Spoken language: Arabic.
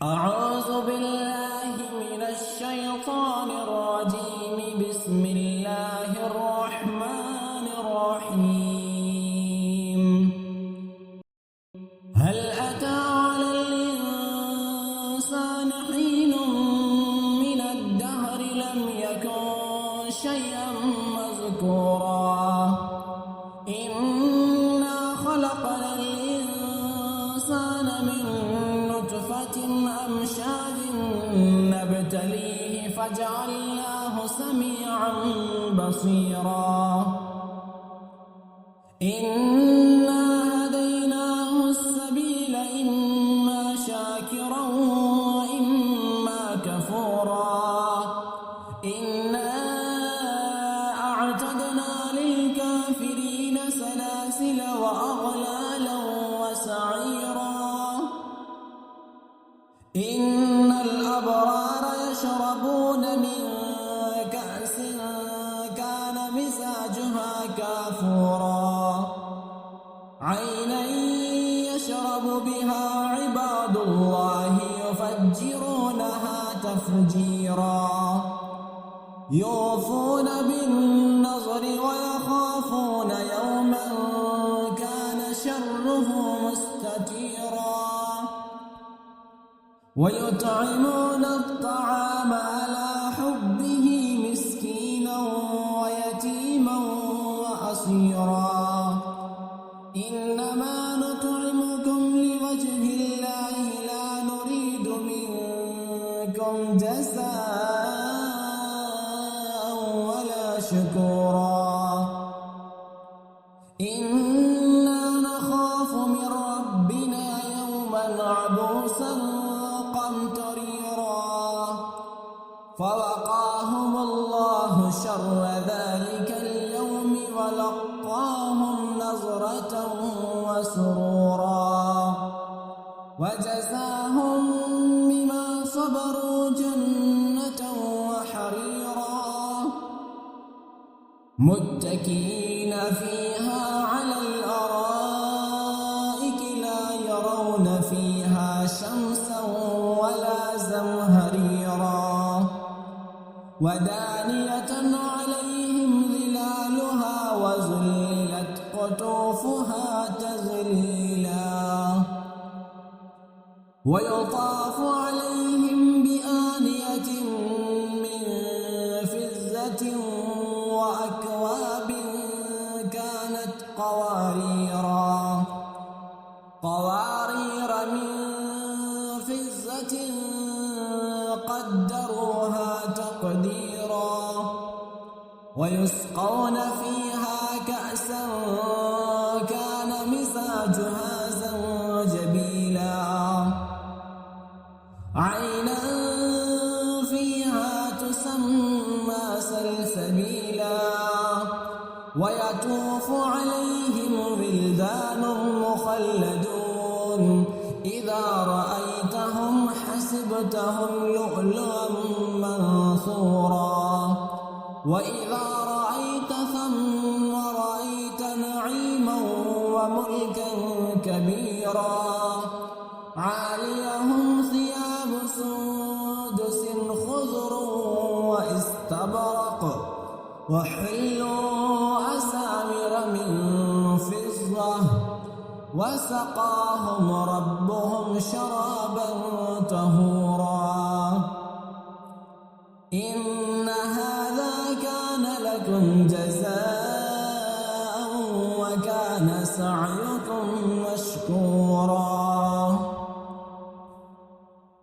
أعوذ بالله من الشيطان الرجيم. بسم الله الرحمن الرحيم. هل أتى على الإنسان حين من الدهر لم يكن شيئا مذكورا إنا خلقنا الإنسان من نطفة أمشاج نبتليه فجعلناه سميعا بصيرا. إنا هديناه السبيل إما شاكرا وإما كفورا. إنا أعتدنا للكافرين سلاسل وأغلالا وسعيرا. إن الأبرار يشربون من كأس كان مزاجها كافورا عينا يشرب بها عباد الله يفجرونها تفجيرا. يوفون بالنظر ويخافون يوما كان شره مستطيرا. ويطعمون الطعام على حبه مسكينا ويتيما وأسيرا. إنما نطعمكم لوجه الله لا نريد منكم جزاء ولا شكورا. إنا نخاف من ربنا يوما عبوسا قمطريرا. فوقاهم الله شر ذلك اليوم ولقاهم نظرة وسرورا. وجزاهم بما صبروا جنة وحريرا متكئين فيها على الأرائك لا يرون فيها شمسا ولا زمهريرا. ودانية عليهم ظلالها وذللت قطوفها تذليلا. ويطاف عليهم بآنية من فضة وأكواب كانت قوارير من فضة قدروها تقديرا. ويسقون فيها كأسا كان مزاجها زنجبيلا. عينا فيها تسمى سلسبيلا. ويطوف عليهم ولدان مخلدون إذا رأيتهم حسبتهم لؤلؤا منثورا. وإذا رأيت ثم رأيت نعيما وملكا كبيرا. عاليهم ثياب سندس خضر واستبرق وحلوا أساور من فضة وسقاهم ربهم شرابا طهورا. إن هذا كان لكم جزاء وكان سعيكم مشكورا.